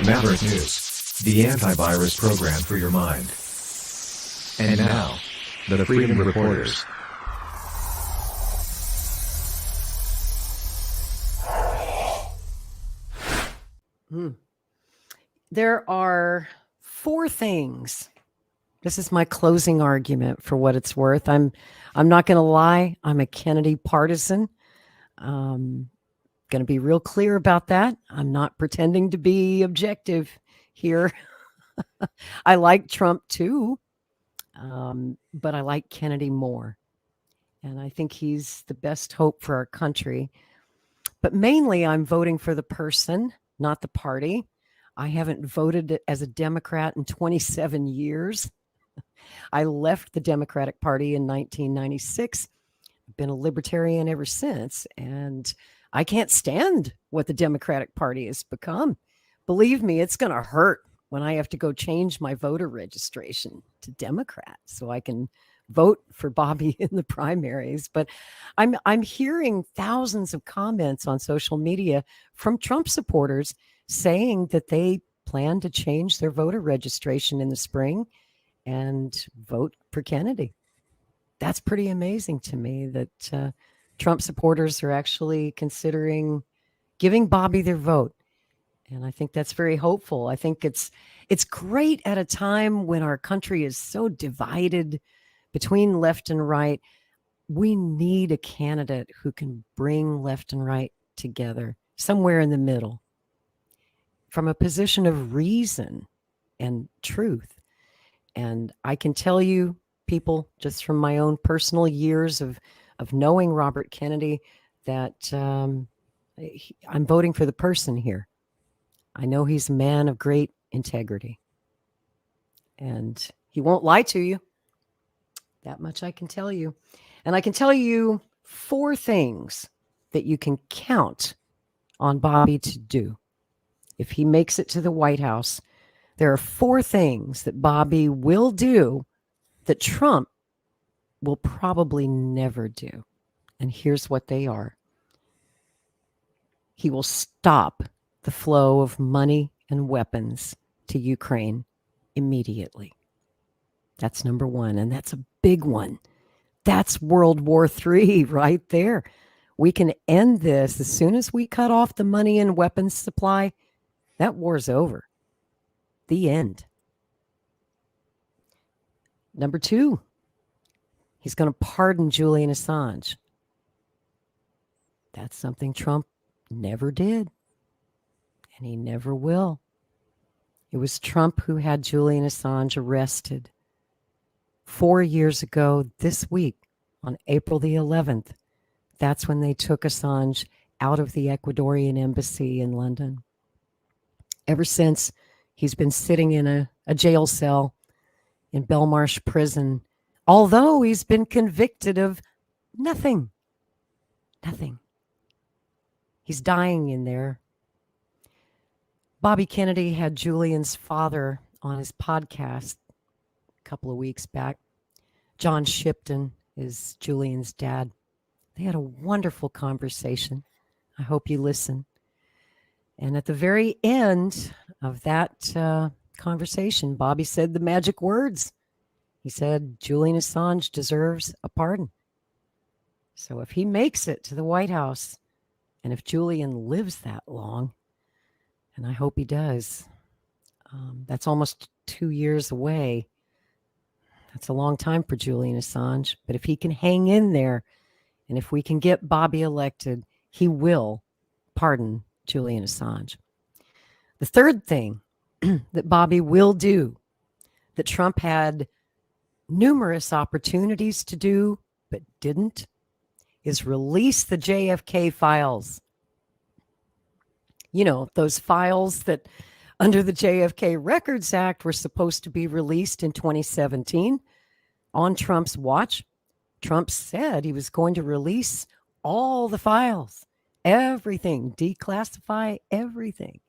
Maverick News, the antivirus program for your mind. And now, the Freedom Reporters. There are four things. This is my closing argument for what it's worth. I'm not going to lie. I'm a Kennedy partisan. Going to be real clear about that. I'm not pretending to be objective here. I like Trump too, but I like Kennedy more. And I think he's the best hope for our country. But mainly I'm voting for the person, not the party. I haven't voted as a Democrat in 27 years. I left the Democratic Party in 1996. I've been a libertarian ever since, and I can't stand what the Democratic Party has become. Believe me, it's going to hurt when I have to go change my voter registration to Democrat so I can vote for Bobby in the primaries. But I'm hearing thousands of comments on social media from Trump supporters saying that they plan to change their voter registration in the spring and vote for Kennedy. That's pretty amazing to me that Trump supporters are actually considering giving Bobby their vote. And I think that's very hopeful. I think it's great at a time when our country is so divided between left and right. We need a candidate who can bring left and right together, somewhere in the middle, from a position of reason and truth. And I can tell you, people, just from my own personal years of knowing Robert Kennedy, that I'm voting for the person here. I know he's a man of great integrity. And he won't lie to you. That much I can tell you. And I can tell you four things that you can count on Bobby to do. If he makes it to the White House, there are four things that Bobby will do that Trump will probably never do. And here's what they are. He will stop the flow of money and weapons to Ukraine immediately. That's number one, and that's a big one. That's World War III right there. We can end this as soon as we cut off the money and weapons supply. That war's over. The end. Number two, he's going to pardon Julian Assange. That's something Trump never did, and he never will. It was Trump who had Julian Assange arrested 4 years ago this week on April the 11th. That's when they took Assange out of the Ecuadorian embassy in London. Ever since, he's been sitting in a jail cell in Belmarsh prison, although he's been convicted of nothing. Nothing. He's dying in there. Bobby Kennedy had Julian's father on his podcast a couple of weeks back. John Shipton is Julian's dad. They had a wonderful conversation. I hope you listen. And at the very end of that conversation, Bobby said the magic words. He said, Julian Assange deserves a pardon. So if he makes it to the White House, and if Julian lives that long, and I hope he does, that's almost 2 years away. That's a long time for Julian Assange. But if he can hang in there, and if we can get Bobby elected, he will pardon Julian Assange. The third thing that Bobby will do, that Trump had numerous opportunities to do but didn't, is release the JFK files. You know, those files that under the JFK Records Act were supposed to be released in 2017 on Trump's watch. Trump said he was going to release all the files, everything, declassify everything.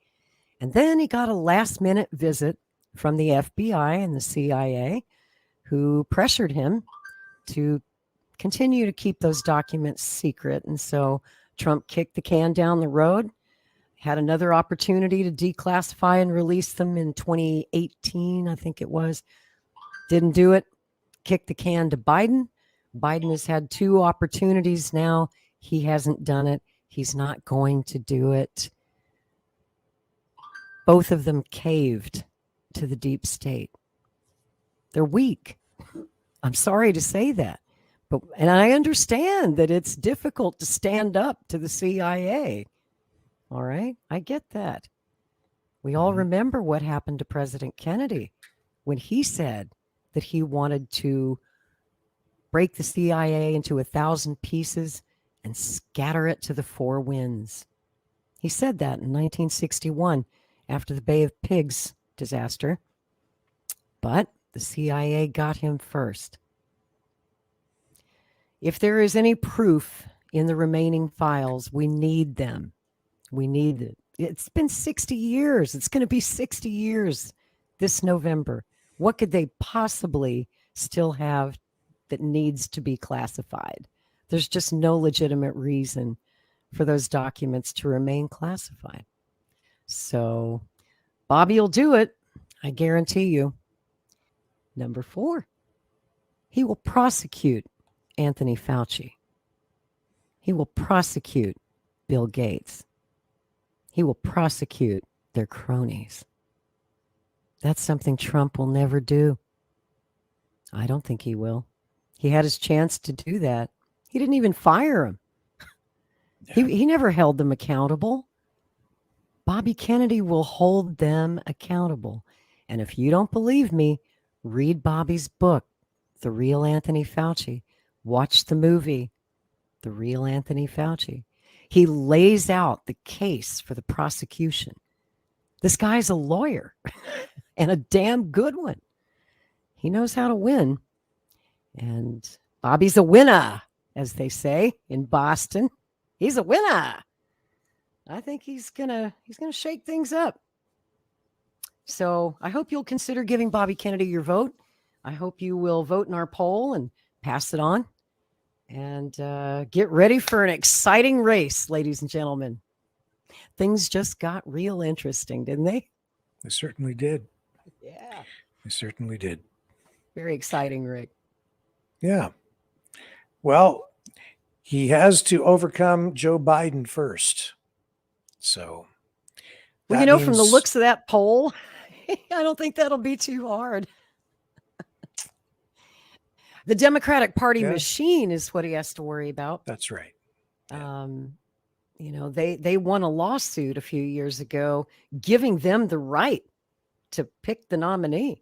And then he got a last-minute visit from the FBI and the CIA, who pressured him to continue to keep those documents secret. And so Trump kicked the can down the road, had another opportunity to declassify and release them in 2018, I think it was. Didn't do it. Kicked the can to Biden. Biden has had 2 opportunities now. He hasn't done it. He's not going to do it. Both of them caved to the deep state. They're weak. I'm sorry to say that. And I understand that it's difficult to stand up to the CIA. All right? I get that. We all remember what happened to President Kennedy when he said that he wanted to break the CIA into 1,000 pieces and scatter it to the 4 winds. He said that in 1961 after the Bay of Pigs disaster. But the CIA got him first. If there is any proof in the remaining files, we need them. We need it. It's been 60 years. It's going to be 60 years this November. What could they possibly still have that needs to be classified? There's just no legitimate reason for those documents to remain classified. So Bobby will do it. I guarantee you. Number 4, he will prosecute Anthony Fauci. He will prosecute Bill Gates. He will prosecute their cronies. That's something Trump will never do. I don't think he will. He had his chance to do that. He didn't even fire him. He never held them accountable. Bobby Kennedy will hold them accountable. And if you don't believe me, read Bobby's book, The Real Anthony Fauci. Watch the movie, The Real Anthony Fauci. He lays out the case for the prosecution. This guy's a lawyer and a damn good one. He knows how to win. And Bobby's a winner, as they say in Boston. He's a winner. I think he's gonna shake things up. So I hope you'll consider giving Bobby Kennedy your vote. I hope you will vote in our poll and pass it on. And get ready for an exciting race, ladies and gentlemen. Things just got real interesting, didn't they? They certainly did. Yeah. They certainly did. Very exciting, Rick. Yeah. Well, he has to overcome Joe Biden first. So, well, you know, from the looks of that poll, I don't think that'll be too hard. The Democratic Party machine is what he has to worry about. That's right. Yeah. You know, they won a lawsuit a few years ago, giving them the right to pick the nominee.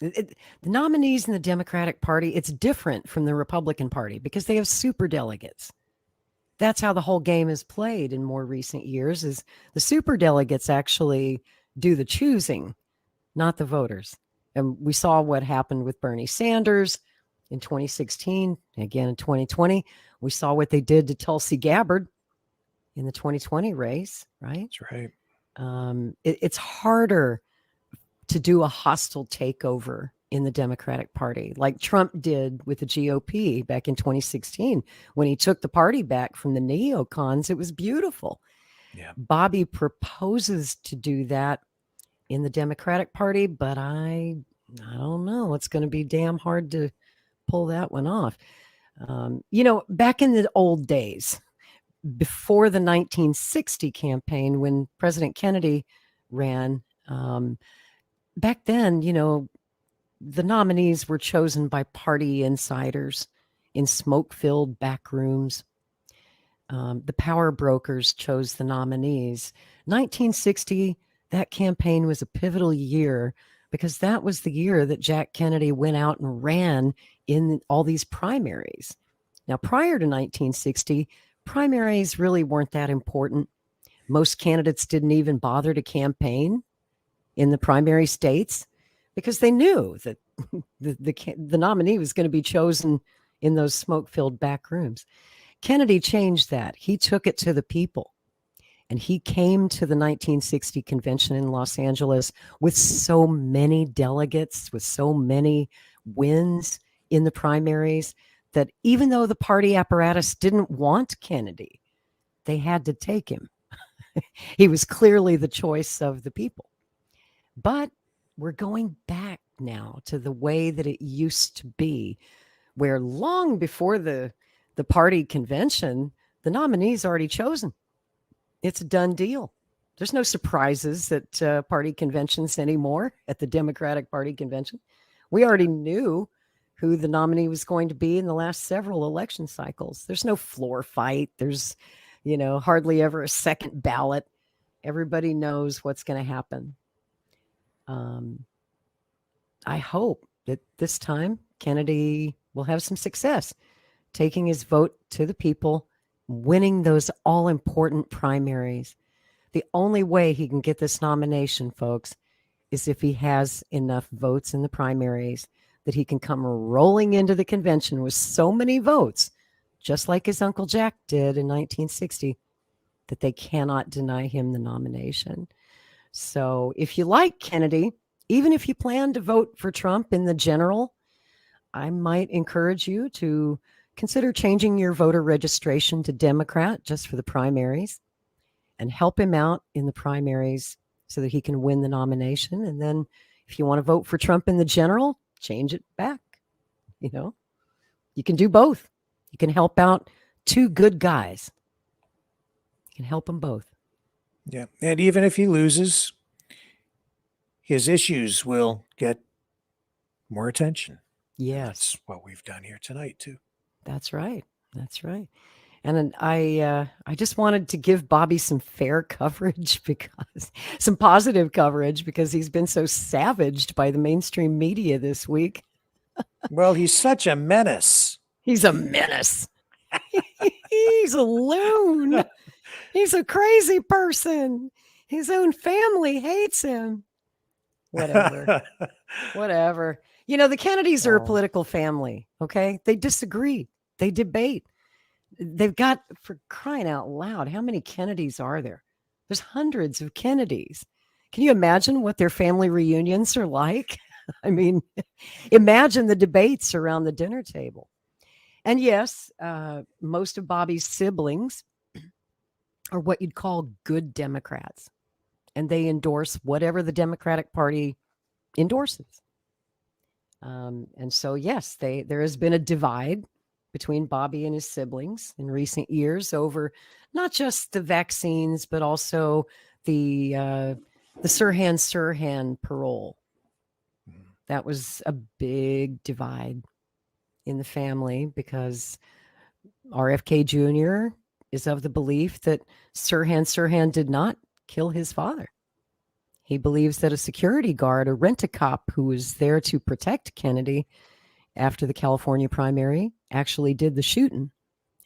The nominees in the Democratic Party, it's different from the Republican Party because they have super delegates. That's how the whole game is played in more recent years, is the super delegates actually do the choosing, not the voters. And we saw what happened with Bernie Sanders in 2016. Again, in 2020, we saw what they did to Tulsi Gabbard in the 2020 race, right? That's right. It's harder to do a hostile takeover in the Democratic Party, like Trump did with the GOP back in 2016. When he took the party back from the neocons, it was beautiful. Yeah. Bobby proposes to do that in the Democratic Party, but I don't know. It's going to be damn hard to pull that one off. You know, back in the old days, before the 1960 campaign, when President Kennedy ran, back then, you know, the nominees were chosen by party insiders in smoke-filled back rooms. The power brokers chose the nominees. 1960, that campaign was a pivotal year because that was the year that Jack Kennedy went out and ran in all these primaries. Now, prior to 1960, primaries really weren't that important. Most candidates didn't even bother to campaign in the primary states because they knew that the nominee was going to be chosen in those smoke-filled back rooms. Kennedy changed that. He took it to the people. And he came to the 1960 convention in Los Angeles with so many delegates, with so many wins in the primaries, that even though the party apparatus didn't want Kennedy, they had to take him. He was clearly the choice of the people. But we're going back now to the way that it used to be, where long before the party convention, the nominee's already chosen. It's a done deal. There's no surprises at party conventions anymore, at the Democratic Party convention. We already knew who the nominee was going to be in the last several election cycles. There's no floor fight. There's, hardly ever a second ballot. Everybody knows what's going to happen. I hope that this time Kennedy will have some success, taking his vote to the people, winning those all-important primaries. The only way he can get this nomination, folks, is if he has enough votes in the primaries that he can come rolling into the convention with so many votes, just like his Uncle Jack did in 1960, that they cannot deny him the nomination. So if you like Kennedy, even if you plan to vote for Trump in the general, I might encourage you to consider changing your voter registration to Democrat just for the primaries and help him out in the primaries so that he can win the nomination. And then if you want to vote for Trump in the general, change it back. You can do both. You can help out two good guys. You can help them both. Yeah. And even if he loses, his issues will get more attention. Yes. That's what we've done here tonight, too. That's right. That's right. And I just wanted to give Bobby some fair coverage, because some positive coverage, because he's been so savaged by the mainstream media this week. Well, he's such a menace. He's a menace. He's a loon. He's a crazy person. His own family hates him. Whatever. Whatever. The Kennedys are a political family, okay? They disagree. They debate. They've got, for crying out loud, how many Kennedys are there? There's hundreds of Kennedys. Can you imagine what their family reunions are like? I mean, imagine the debates around the dinner table. And yes, most of Bobby's siblings are what you'd call good Democrats, and they endorse whatever the Democratic Party endorses. And so, yes, there has been a divide between Bobby and his siblings in recent years over not just the vaccines, but also the Sirhan parole. That was a big divide in the family, because RFK Jr. is of the belief that Sirhan did not kill his father. He believes that a security guard, a rent-a-cop who was there to protect Kennedy after the California primary, actually did the shooting.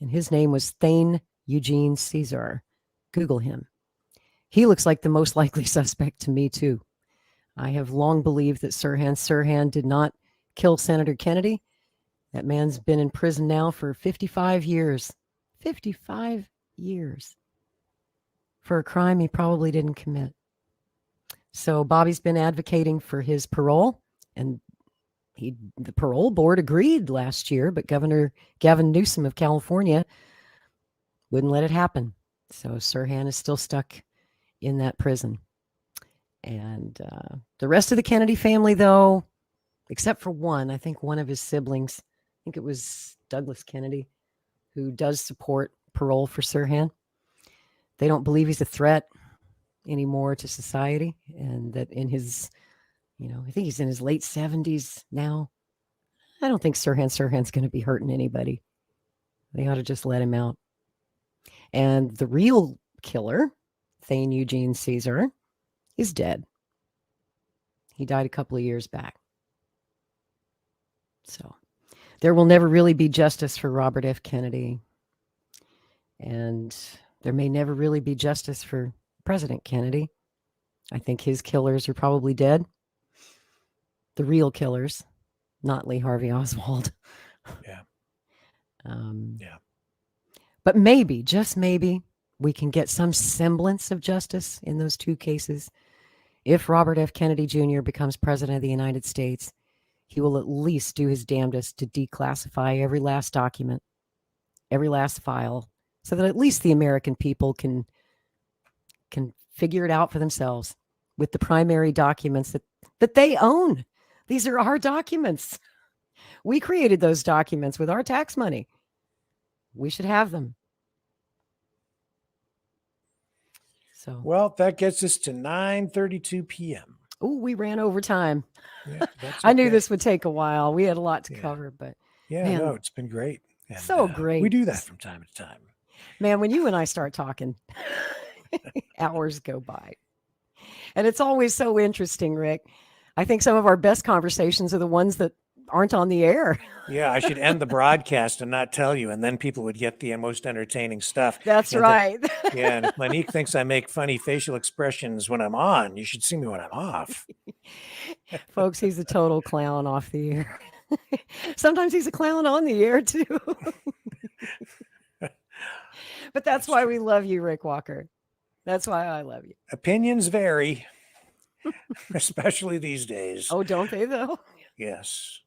And his name was Thane Eugene Caesar. Google him. He looks like the most likely suspect to me, too. I have long believed that Sirhan did not kill Senator Kennedy. That man's been in prison now for 55 years. 55 years. For a crime he probably didn't commit. So Bobby's been advocating for his parole, and the parole board agreed last year, but Governor Gavin Newsom of California wouldn't let it happen. So Sirhan is still stuck in that prison. And the rest of the Kennedy family, though, except for one, I think one of his siblings, I think it was Douglas Kennedy, who does support parole for Sirhan. They don't believe he's a threat anymore to society, and that in his, I think he's in his late 70s now. I don't think Sirhan's going to be hurting anybody. They ought to just let him out. And the real killer, Thane Eugene Caesar, is dead. He died a couple of years back. So there will never really be justice for Robert F. Kennedy. And there may never really be justice for President Kennedy. I think his killers are probably dead. The real killers, not Lee Harvey Oswald. Yeah. Yeah. But maybe, just maybe, we can get some semblance of justice in those two cases. If Robert F. Kennedy Jr. becomes president of the United States, he will at least do his damnedest to declassify every last document, every last file, so that at least the American people can can figure it out for themselves with the primary documents that they own. These are our documents. We created those documents with our tax money. We should have them. So, Well, that gets us to 9:32 p.m. oh, we ran over time. Yeah, that's I knew okay. this would take a while. We had a lot to cover, but Yeah, man, no, it's been great. And, so great. We do that from time to time. Man, when you and I start talking, hours go by. And it's always so interesting, Rick. I think some of our best conversations are the ones that aren't on the air. Yeah, I should end the broadcast and not tell you, and then people would get the most entertaining stuff. That's And right. Yeah, and if Monique thinks I make funny facial expressions when I'm on, you should see me when I'm off. Folks, he's a total clown off the air. Sometimes he's a clown on the air, too. But that's why we love you, Rick Walker. That's why I love you. Opinions vary, especially these days. Oh, don't they, though? Yes.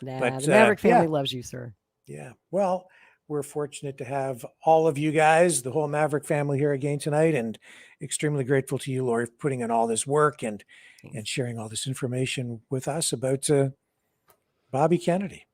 Nah, But, the Maverick family yeah. loves you, sir. Yeah. Well, we're fortunate to have all of you guys, the whole Maverick family here again tonight, and extremely grateful to you, Lori, for putting in all this work and sharing all this information with us about Bobby Kennedy.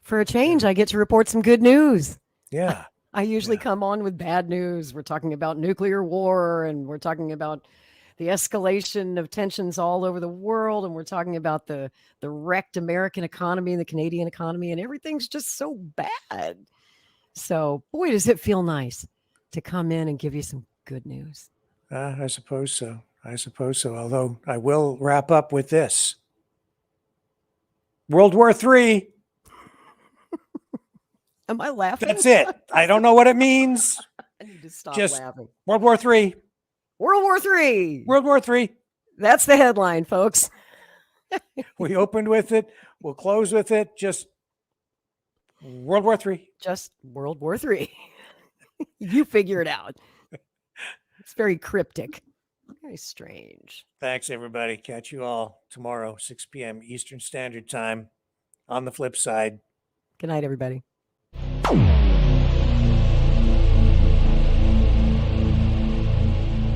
For a change, I get to report some good news. Yeah. I usually come on with bad news. We're talking about nuclear war, and we're talking about the escalation of tensions all over the world, and we're talking about the wrecked American economy and the Canadian economy, and everything's just so bad. So, boy, does it feel nice to come in and give you some good news. I suppose so. Although I will wrap up with this. World War III. Am I laughing? That's it. I don't know what it means. I need to stop Just laughing. World War III. World War III. World War III. That's the headline, folks. We opened with it. We'll close with it. Just World War III. Just World War III. You figure it out. It's very cryptic. Very strange. Thanks, everybody. Catch you all tomorrow, 6 p.m. Eastern Standard Time. On the flip side. Good night, everybody.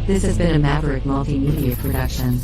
This has been a Maverick Multimedia production.